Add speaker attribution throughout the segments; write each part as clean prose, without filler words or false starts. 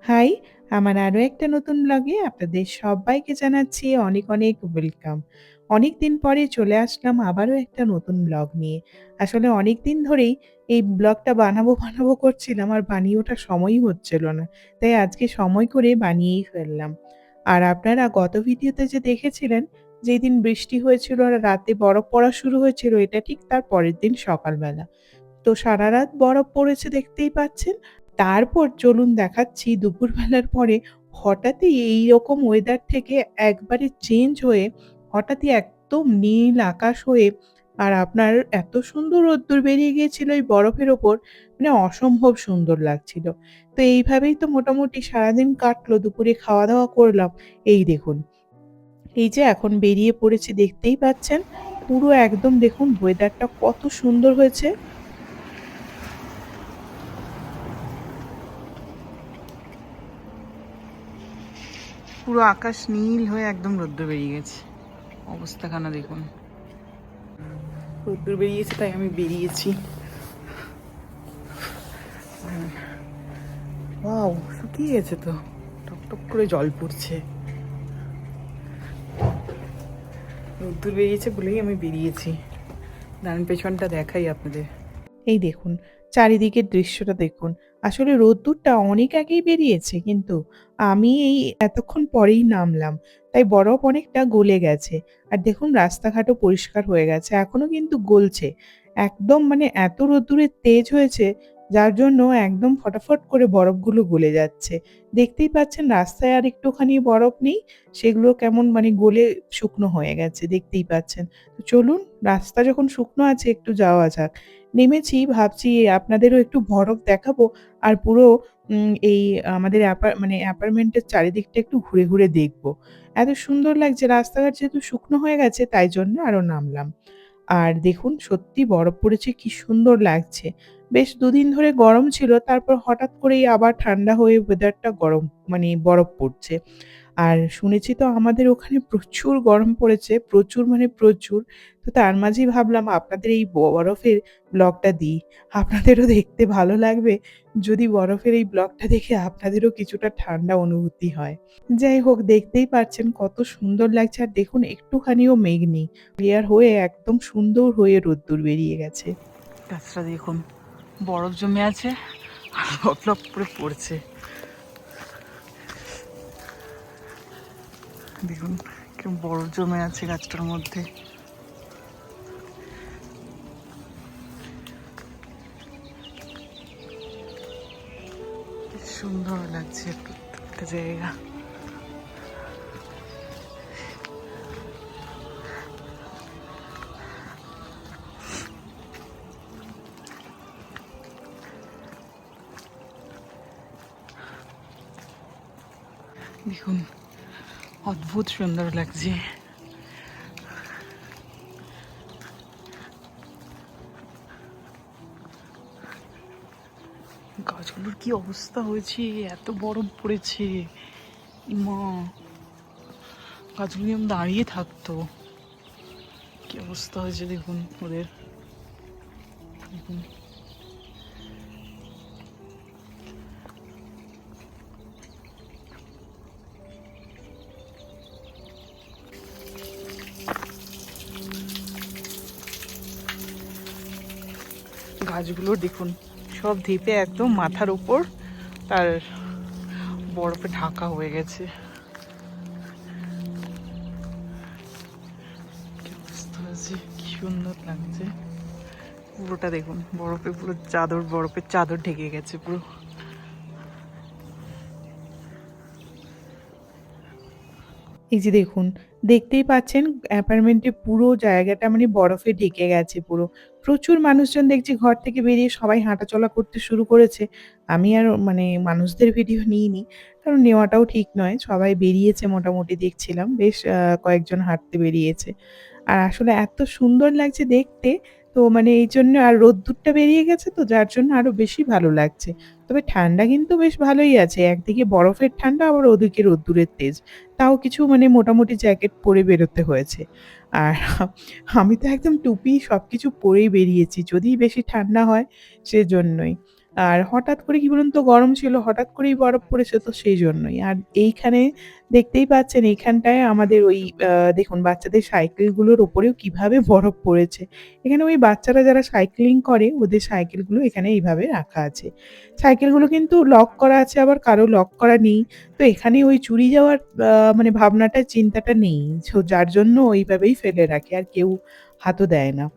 Speaker 1: High! আমার আরো একটা নতুন ব্লগে আপনাদের সবাইকে জানাচ্ছি অনেক, অনেক ওয়েলকাম। অনেকদিন পরে চলে আসলাম আবারও একটা নতুন ব্লগ নিয়ে। আসলে অনেকদিন ধরেই এই ব্লগটা বানাবো করছিলাম আর বানিয়ে ওঠার সময়ই হচ্ছিল না। তাই আজকে সময় করে বানিয়েই ফেললাম। আর আপনারা গত ভিডিওতে যে দেখেছিলেন, যেদিন বৃষ্টি হয়েছিল আর রাতে বরফ পড়া শুরু হয়েছিল, এটা ঠিক তার পরের দিন সকালবেলা। তো সারারাত বরফ পড়েছে দেখতেই পাচ্ছেন। তারপর চলুন দেখাচ্ছি দুপুরবেলার পরে হঠাৎই এইরকম ওয়েদার থেকে একবারে চেঞ্জ হয়ে হঠাৎই একদম নীল আকাশ হয়ে আর আপনার এত সুন্দর রোদ্দুর বেরিয়ে গিয়েছিল এই বরফের ওপর, মানে অসম্ভব সুন্দর লাগছিল। তো এইভাবেই তো মোটামুটি সারাদিন কাটলো, দুপুরে খাওয়া-দাওয়া করলাম। এই দেখুন, এই যে এখন বেরিয়ে পড়েছি দেখতেই পাচ্ছেন। পুরো একদম দেখুন ওয়েদারটা কত সুন্দর হয়েছে। পুরো আকাশ নীল হয়ে একদম রোদ্দুর বেরিয়ে গেছে। অবস্থাখানা দেখুন, রোদ্দুর বেরিয়েছে তাই আমি বেরিয়েছি। ওয়াও, শুকিয়ে গেছে তো, টপ করে জল পড়ছে। রোদ্দুর বেরিয়েছে বলেই আমি বেরিয়েছি। দাঁড়ান পেছনটা দেখাই আপনাদের। এই দেখুন, চারিদিকের দৃশ্যটা দেখুন। আসলে রোদ্দুরটা অনেক আগেই বেরিয়েছে, কিন্তু আমি এই এতক্ষণ পরেই নামলাম। তাই বরফ অনেকটা গলে গেছে। আর দেখুন রাস্তাঘাটও পরিষ্কার হয়ে গেছে। এখনো কিন্তু গলছে। একদম মানে এত রোদ্দুরের তেজ হয়েছে, যার জন্য একদম ফটাফট করে বরফগুলো গলে যাচ্ছে। দেখতেই পাচ্ছেন রাস্তায় আর একটুখানি বরফ নেই। সেগুলো কেমন মানে গলে শুকনো হয়ে গেছে, দেখতেই পাচ্ছেন। তো চলুন, রাস্তা যখন শুকনো আছে একটু যাওয়া যাক। নেমেছি, ভাবছি আপনাদেরও একটু বরফ দেখাবো আর পুরো এই আমাদের অ্যাপার্টমেন্টের চারিদিকটা একটু ঘুরে, ঘুরে দেখব। এত সুন্দর লাগছে, রাস্তাঘাট যেহেতু শুকনো হয়ে গেছে তাই জন্য আরো নামলাম। আর দেখুন সত্যি বরফ পড়েছে, কি সুন্দর লাগছে। বেশ দুদিন ধরে গরম ছিল, তারপর হঠাৎ করেই আবার ঠান্ডা হয়ে ওয়েদারটা গরম, মানে বরফ পড়ছে। আর শুনেছি তো আমাদের ওখানে প্রচুর গরম পড়েছে, প্রচুর মানে প্রচুর। তো তার মাঝেই ভাবলাম আপনাদের এই বরফের ব্লগটা দিই। আপনাদেরও দেখতে ভালো লাগবে যদি বরফের এই ব্লগটা দেখে আপনাদেরও কিছুটা ঠান্ডা অনুভূতি হয়। যাই হোক, দেখতেই পাচ্ছেন কত সুন্দর লাগছে। আর দেখুন একটুখানিও মেঘ নেই। ক্লিয়ার হয়ে একদম সুন্দর হয়ে রোদ্দুর বেরিয়ে গেছে। গাছটা দেখুন, বরফ জমে আছে আর লপ লপ করে পড়ছে। দেখুন কেমন বরফ জমে আছে গাছটার মধ্যে। সুন্দর লাগছে প্রত্যেকটা জায়গা। দেখুন অদ্ভুত সুন্দর লাগছে। গাছগুলোর কি অবস্থা হয়েছে, এত বরফ পড়েছে। মা, গাছগুলো যেমন দাঁড়িয়ে থাকতো, কি অবস্থা হয়েছে দেখুন ওদের। দেখুন গাছগুলোর দেখুন সব ধেপে একদম মাথার উপর তার বরফে ঢাকা হয়ে গেছে। কি অবস্থা হয়েছে, কি সুন্দর লাগছে। পুরোটা দেখুন বরফে, পুরো চাদর, বরফের চাদর ঢেকে গেছে পুরো। এই যে দেখুন, দেখতেই পাচ্ছেন অ্যাপার্টমেন্টে পুরো জায়গাটা মানে বরফে ঢেকে গেছে পুরো। প্রচুর মানুষজন দেখছি ঘর থেকে বেরিয়ে সবাই হাঁটাচলা করতে শুরু করেছে। আমি আর মানে মানুষদের ভিডিও নিইনি। কারণ নেওয়াটাও ঠিক নয়। সবাই বেরিয়েছে মোটামুটি দেখছিলাম। বেশ কয়েকজন হাঁটতে বেরিয়েছে। আর আসলে এত সুন্দর লাগছে দেখতে। তো মানে এইজন্য আর রোদ্দুরটা বেরিয়ে গেছে তো যার জন্য আরো বেশি ভালো লাগছে। তবে ঠান্ডা কিন্তু বেশ ভালোই আছে। একদিকে বরফের ঠান্ডা, আবার ওদিকে রোদ্দুরের তেজ। তাও কিছু মানে মোটামুটি জ্যাকেট পরে বেরোতে হয়েছে। আর আমি তো একদম টুপি সবকিছু পরেই বেরিয়েছি। যদি বেশি ঠান্ডা হয় সেজন্যই। আর হঠাৎ করে কি বলুন তো গরম ছিল, হঠাৎ করেই বরফ পড়েছে তো সেই জন্যই। আর এইখানে দেখতেই পাচ্ছেন এইখানটায় আমাদের ওই দেখুন বাচ্চাদের সাইকেলগুলোর উপরেও কিভাবে বরফ পড়েছে। এখানে ওই বাচ্চারা যারা সাইক্লিং করে ওদের সাইকেলগুলো এখানে এইভাবে রাখা আছে। সাইকেলগুলো কিন্তু লক করা আছে, আবার কারো লক করা নেই। তো এখানে ওই চুরি যাওয়ার মানে ভাবনাটা চিন্তাটা নেই। যার জন্য ওইভাবেই ফেলে রাখে আর কেউ হাতও দেয় না।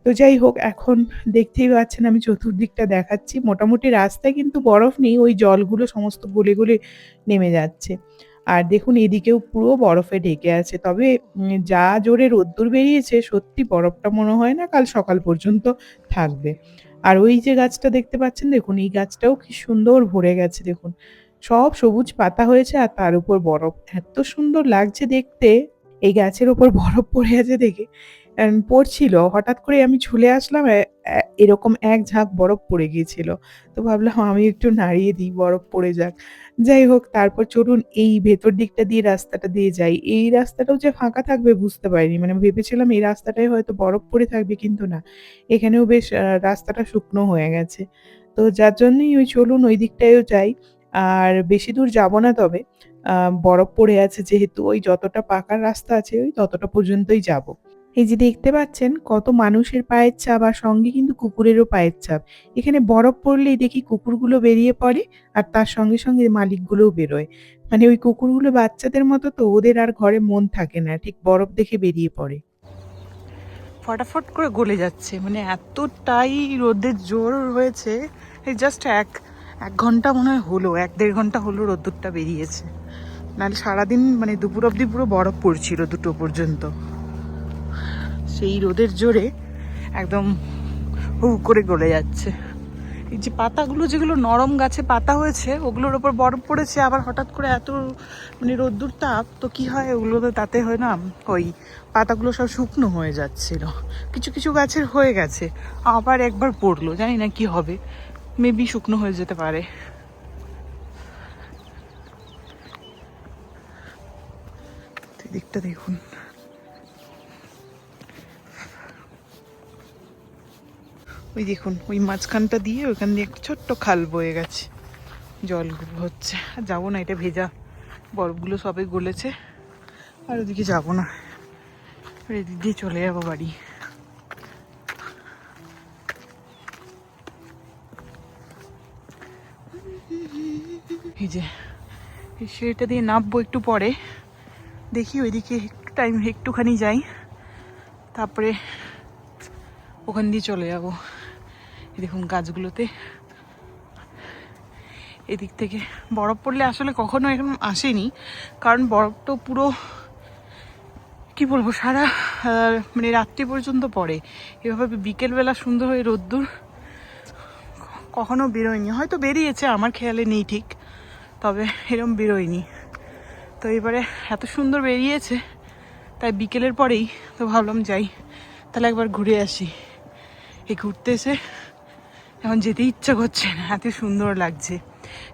Speaker 1: তো যাই হোক এখন দেখতেই পাচ্ছেন আমি চতুর্দিকটা দেখাচ্ছি। মোটামুটি রাস্তায় কিন্তু বরফ নেই, ওই জলগুলো সমস্ত গলে, গলে নেমে যাচ্ছে। আর দেখুন এদিকেও পুরো বরফে ঢেকে আছে। তবে যা জোরে রোদ্দুর বেরিয়েছে সত্যি বরফটা মনে হয় না কাল সকাল পর্যন্ত থাকবে। আর ওই যে গাছটা দেখতে পাচ্ছেন দেখুন, এই গাছটাও কি সুন্দর ভরে গেছে দেখুন। সব সবুজ পাতা হয়েছে আর তার উপর বরফ। এত সুন্দর লাগছে দেখতে। এই গাছের উপর বরফ পড়ে আছে দেখে পড়ছিল। হঠাৎ করে আমি ছুলে আসলাম এরকম এক ঝাঁক বরফ পড়ে গিয়েছিল। তো ভাবলাম আমি একটু নাড়িয়ে দিই বরফ পড়ে যাক। যাই হোক তারপর চলুন এই ভেতর দিকটা দিয়ে রাস্তাটা দিয়ে যাই। এই রাস্তাটাও যে ফাঁকা থাকবে বুঝতে পারিনি। মানে ভেবেছিলাম এই রাস্তাটায় হয়তো বরফ পড়ে থাকবে কিন্তু না। এখানেও বেশ রাস্তাটা শুকনো হয়ে গেছে। তো যার জন্যই ওই চলুন ওই দিকটায়ও যাই। আর বেশি দূর যাব না তবে। বরফ পড়ে আছে যেহেতু ওই যতটা পাকা রাস্তা আছে ওই ততটা পর্যন্তই যাব। এই যে দেখতে পাচ্ছেন কত মানুষের পায়ের ছাপ আর সঙ্গে কিন্তু কুকুরেরও পায়ের ছাপ। এখানে বরফ পড়লেই দেখি কুকুরগুলো বেরিয়ে পড়ে আর তার সঙ্গে সঙ্গে মালিকগুলোও বেরোয়। মানে ওই কুকুরগুলো বাচ্চাদের মতো তো ওদের আর ঘরে মন থাকে না, ঠিক বরফ দেখে বেরিয়ে পড়ে। ফটাফট করে গলে যাচ্ছে, মানে এতটাই রোদের জোর হয়েছে। এই জাস্ট এক এক ঘন্টা মনে হয় হলো, 1-1.5 ঘন্টা হলো রোদ্দুরটা বেরিয়েছে। নাহলে সারাদিন মানে দুপুর অবধি পুরো বরফ পড়ছিল 2টো পর্যন্ত। সেই রোদের জোরে একদম হু করে গলে যাচ্ছে। এই যে পাতাগুলো যেগুলো নরম গাছে পাতা হয়েছে ওগুলোর ওপর বরফ পড়েছে, আবার হঠাৎ করে এত মানে রোদ্দুর তাপ তো কি হয় ওগুলোতে তাতে হয় না ওই পাতাগুলো সব শুকনো হয়ে যাচ্ছিল। কিছু কিছু গাছের হয়ে গেছে, আবার একবার পড়লো, জানি না কি হবে, মেবি শুকনো হয়ে যেতে পারে। দিকটা দেখুন, ওই দেখুন ওই মাঝখানটা দিয়ে ওইখান দিয়ে একটা ছোট্ট খাল বয়ে গেছে, জলগুলো হচ্ছে। আর যাবো না, এটা ভেজা, বরফগুলো সবে গলেছে। আর ওদিকে যাবো না, এদিক দিয়ে চলে যাবো বাড়ি। এই যে এই সিঁড়িটা দিয়ে নামবো একটু পরে, দেখি ওইদিকে একটুখানি যাই, তারপরে ওখান দিয়ে চলে যাবো। দেখুন গাছগুলোতে এদিক থেকে বরফ পড়লে আসলে কখনো এরকম আসেনি, কারণ বরফ তো পুরো কি বলবো সারা মানে রাত্রি পর্যন্ত পড়ে। এভাবে বিকেলবেলা সুন্দর হয়ে রোদ্দুর কখনো বেরোয়নি, হয়তো বেরিয়েছে আমার খেয়ালে নেই ঠিক, তবে এরকম বেরোয়নি। তো এবারে এত সুন্দর বেরিয়েছে তাই বিকেলের পরেই তো ভাবলাম যাই তাহলে একবার ঘুরে আসি। এই ঘুরতে এসে এখন যেতে ইচ্ছা করছে না, এত সুন্দর লাগছে।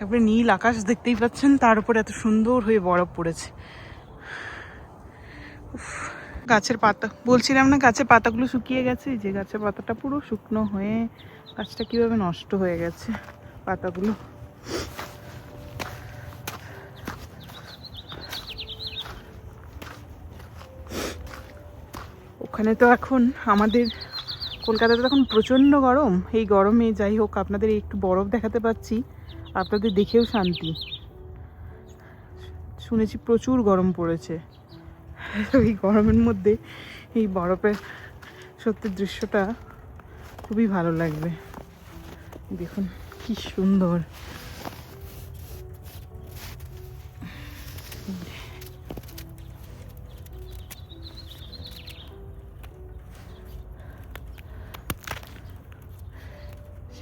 Speaker 1: একবারে নীল আকাশ দেখতেই পাচ্ছেন, তার উপর এত সুন্দর হয়ে বরফ পড়েছে। গাছের পাতা বলছিলাম না, গাছের পাতাগুলো শুকিয়ে গেছে, যে গাছের পাতাটা পুরো শুকনো হয়ে গাছটা কিভাবে নষ্ট হয়ে গেছে পাতাগুলো। ওখানে তো এখন আমাদের কলকাতাতে এখন প্রচণ্ড গরম। এই গরমে যাই হোক আপনাদের একটু বরফ দেখাতে পাচ্ছি, আপনাদের দেখেও শান্তি। শুনেছি প্রচুর গরম পড়েছে, এই গরমের মধ্যে এই বরফের সত্যি দৃশ্যটা খুবই ভালো লাগবে। দেখুন কি সুন্দর।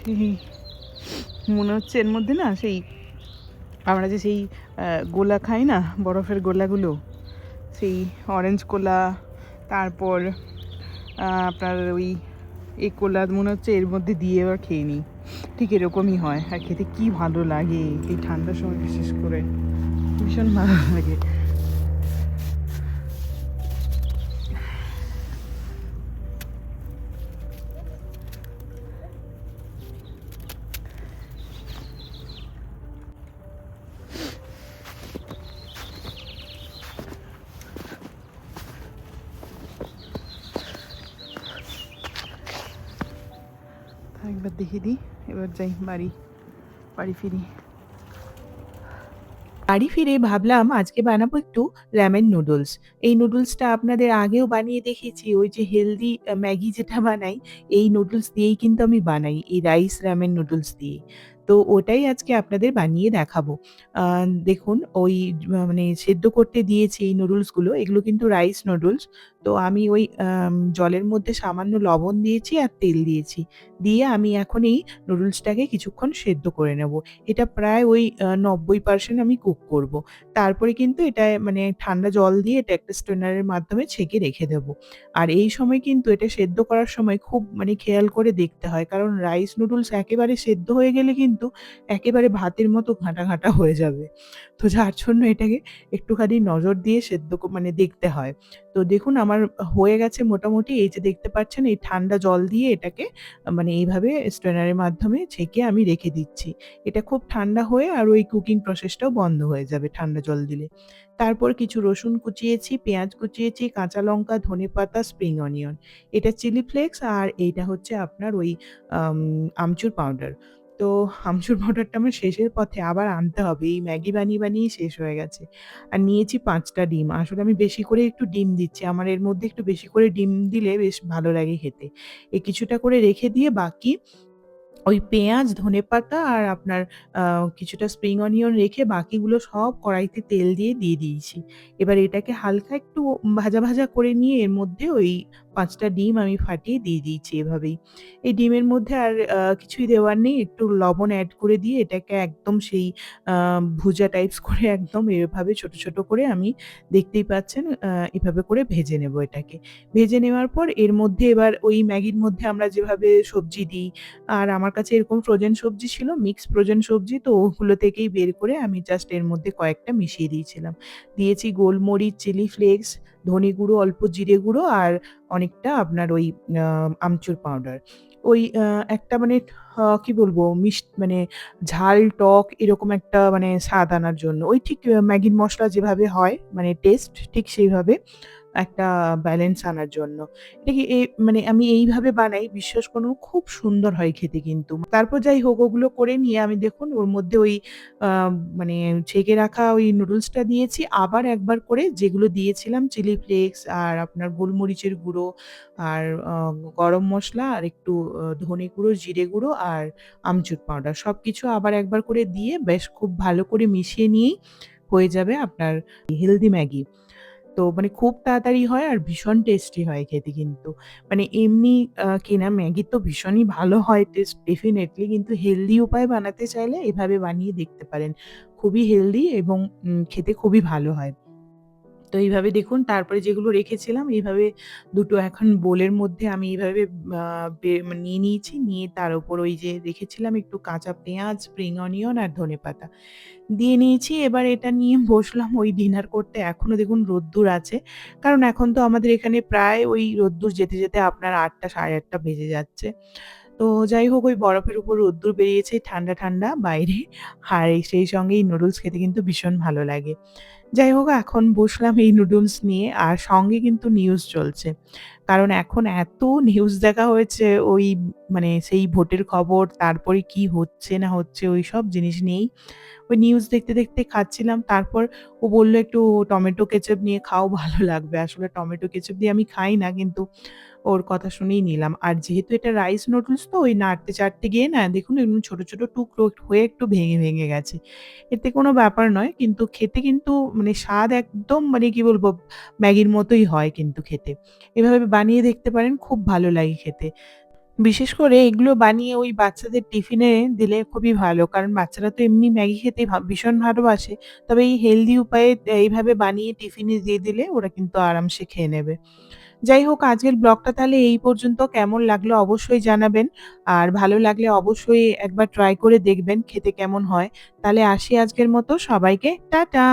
Speaker 1: সেই মনে হচ্ছে এর মধ্যে না সেই আমরা যে সেই গোলা খাই না, বরফের গোলাগুলো, সেই অরেঞ্জ কোলা, তারপর আপনার ওই এই কোলা মনে হচ্ছে এর মধ্যে দিয়ে এবার খেয়ে নিই, ঠিক এরকমই হয়। আর খেতে কি ভালো লাগে এই ঠান্ডার সময়, বিশেষ করে ভীষণ ভালো লাগে। এবার দেখে দিই, এবার যাই বাড়ি, বাড়ি ফিরি। বাড়ি ফিরে ভাবলাম আজকে বানাবো একটু র‍্যামেন নুডলস। এই নুডলসটা আপনাদের আগেও বানিয়ে দেখিয়েছি। ওই যে হেলদি ম্যাগি যেটা বানাই, এই নুডলস দিয়েই কিন্তু আমি বানাই। এই রাইস র‍্যামেন নুডলস দিয়েই। তো ওটাই আজকে আপনাদের বানিয়ে দেখাবো। আ দেখুন ওই মানে সেদ্ধ করতে দিয়েছি এই নুডলসগুলো। এগুলো কিন্তু রাইস নুডলস। তো আমি ওই জলের মধ্যে সামান্য লবণ দিয়েছি আর তেল দিয়েছি। দিয়ে আমি এখন এই নুডলসটাকে কিছুক্ষণ সেদ্ধ করে নেব। এটা প্রায় ওই ৯০% আমি কুক করব। তারপরে কিন্তু এটা মানে ঠান্ডা জল দিয়ে এটা একটা স্ট্রেনারের মাধ্যমে ছেঁকে রেখে দেব। আর এই সময় কিন্তু এটা সেদ্ধ করার সময় খুব মানে খেয়াল করে দেখতে হয়। কারণ রাইস নুডলস একেবারে সেদ্ধ হয়ে গেলে কিন্তু একেবারে ভাতের মতো ঘাঁটা, ঘাঁটা হয়ে যাবে। তো যার জন্য এটাকে একটুখানি নজর দিয়ে সেদ্ধ মানে দেখতে হয়। তো দেখুন আমার হয়ে গেছে মোটামুটি, এই যে দেখতে পাচ্ছেন এই ঠান্ডা জল দিয়ে এটাকে মানে এইভাবে স্ট্রেনারের মাধ্যমে ছেঁকে আমি রেখে দিচ্ছি। এটা খুব ঠান্ডা হয়ে আর ওই কুকিং প্রসেসটাও বন্ধ হয়ে যাবে ঠান্ডা জল দিলে। তারপর কিছু রসুন কুচিয়েছি, পেঁয়াজ কুচিয়েছি, কাঁচা লঙ্কা, ধনেপাতা, স্প্রিং অনিয়ন। এটা চিলি ফ্লেক্স আর এইটা হচ্ছে আপনার ওই আম আমচুর পাউডার। তো আমচুর পাউডারটা আমার শেষের পথে আবার আনতে হবে। এই ম্যাগি বানিয়ে, বানিয়েই শেষ হয়ে গেছে। আর নিয়েছি ৫ টা ডিম। আসলে আমি বেশি করে একটু ডিম দিচ্ছি। আমার এর মধ্যে একটু বেশি করে ডিম দিলে বেশ ভালো লাগে খেতে। এই কিছুটা করে রেখে দিয়ে বাকি ওই পেঁয়াজ, ধনেপাতা আর আপনার আ কিছুটা স্প্রিং অনিয়ন রেখে বাকিগুলো সব কড়াইতে তেল দিয়ে দিয়েছি। এবার এটাকে হালকা একটু ভাজা, ভাজা করে নিয়ে এর মধ্যে ওই ৫ টা ডিম আমি ফাটিয়ে দিয়ে দিয়েছি এভাবেই। এই ডিমের মধ্যে আর কিছুই দেওয়ার নেই। একটু লবণ এড করে দিয়ে এটাকে একদম সেই আ ভুজা টাইপস করে একদম এভাবে ছোট, ছোট করে আমি দেখতেই পাচ্ছেন এভাবে করে ভেজে নেব এটাকে। ভেজে নেওয়ার পর এর মধ্যে এবার ওই ম্যাগির মধ্যে আমরা যেভাবে সবজি দিই, আর আমার কাছে এরকম ফ্রোজেন সবজি ছিল, মিক্সড ফ্রোজেন সবজি। তো ওগুলো থেকেই বের করে আমি জাস্ট এর মধ্যে কয়েকটা মিশিয়ে দিয়েছিলাম। দিয়েছি গোলমরিচ, চিলি ফ্লেক্স, ধনে গুঁড়ো, অল্প জিরে গুঁড়ো আর অনেকটা আপনার ওই আ আমচুর পাউডার। ওই একটা মানে কি বলবো মানে ঝাল, টক এরকম একটা মানে স্বাদ আনার জন্য। ওই ঠিক ম্যাগির মসলা যেভাবে হয় মানে টেস্ট ঠিক সেইভাবে একটা ব্যালেন্স আনার জন্য। এটা কি মানে আমি এইভাবে বানাই, বিশ্বাস করুন খুব সুন্দর হয় খেতে কিন্তু। তারপর যাই হোক ওগুলো করে নিয়ে আমি দেখুন ওর মধ্যে ওই আ মানে ছেঁকে রাখা ওই নুডলসটা দিয়েছি। আবার একবার করে যেগুলো দিয়েছিলাম চিলি ফ্লেক্স আর আপনার গোলমরিচের গুঁড়ো আর গরম মসলা আর একটু ধনে গুঁড়ো, জিরে গুঁড়ো আর আমচুর পাউডার সবকিছু আবার একবার করে দিয়ে বেশ খুব ভালো করে মিশিয়ে নিয়েই হয়ে যাবে আপনার হেলদি ম্যাগি। তো মানে খুব তাড়াতাড়ি হয় আর ভীষণ টেস্টি হয় খেতে কিন্তু। মানে এমনি কেনা ম্যাগি তো ভীষণই ভালো হয় টেস্ট ডেফিনিটলি, কিন্তু হেলদি উপায়ে বানাতে চাইলে এভাবে বানিয়ে দেখতে পারেন। খুবই হেলদি এবং খেতে খুবই ভালো হয়। তো এইভাবে দেখুন তারপরে যেগুলো রেখেছিলাম এইভাবে দুটো এখন বোলের মধ্যে আমি এইভাবে আ নিয়ে নিয়েছি। নিয়ে তার উপর ওই যে রেখেছিলাম একটু কাঁচা পেঁয়াজ, স্প্রিং অনিয়ন আর ধনেপাতা দিয়ে নিয়েছি। এবার এটা নিয়ে বসলাম ওই ডিনার করতে। এখনো দেখুন রোদ্দুর আছে। কারণ এখন তো আমাদের এখানে প্রায় ওই রোদ্দুর যেতে, যেতে আপনার ৮ঃ০০ ৮ঃ৩০ বেজে যাচ্ছে। তো যাই হোক ওই বরফের উপর রোদ্দুর বেরিয়েছে ঠান্ডা, ঠান্ডা বাইরে। আর সেই সঙ্গে এই নুডলস খেতে কিন্তু ভীষণ ভালো লাগে। যাই হোক এখন বসলাম এই নুডলস নিয়ে আর সঙ্গে কিন্তু নিউজ চলছে। কারণ এখন এত নিউজ দেখা হয়েছে ওই মানে সেই ভোটের খবর, তারপরে কি হচ্ছে না হচ্ছে ওইসব জিনিস নিয়েই। ওই নিউজ দেখতে, দেখতে খাচ্ছিলাম। তারপর ও বলল, "একটু টমেটো কেচাপ নিয়ে খাও ভালো লাগবে।" আসলে টমেটো কেচাপ দিয়ে আমি খাই না, কিন্তু ওর কথা শুনেই নিলাম। আর যেহেতু এটা রাইস নুডলস তো ওই নাড়তে-চাড়তে গিয়ে না দেখুন এরকম ছোট, ছোট টুকরো হয়ে একটু ভেঙে, ভেঙে গেছে। এতে কোনো ব্যাপার নয়। কিন্তু খেতে কিন্তু মানে স্বাদ একদম মানে কি বলবো ম্যাগির মতোই হয় কিন্তু খেতে। এভাবে বানিয়ে দেখতে পারেন, খুব ভালো লাগে খেতে। বিশেষ করে এগুলো বানিয়ে ওই বাচ্চাদের টিফিনে দিলে খুবই ভালো। কারণ বাচ্চারা তো এমনি ম্যাগি খেতে ভীষণ ভালোবাসে। তবে এই হেলদি উপায়ে এইভাবে বানিয়ে টিফিনে দিয়ে দিলে ওরা কিন্তু আরামসে খেয়ে নেবে। যাই হোক আজকের ব্লগটা তাহলে এই পর্যন্ত। কেমন লাগলো অবশ্যই জানাবেন। আর ভালো লাগলে অবশ্যই একবার ট্রাই করে দেখবেন খেতে কেমন হয়। তাহলে আসি আজকের মতো। সবাইকে টাটা।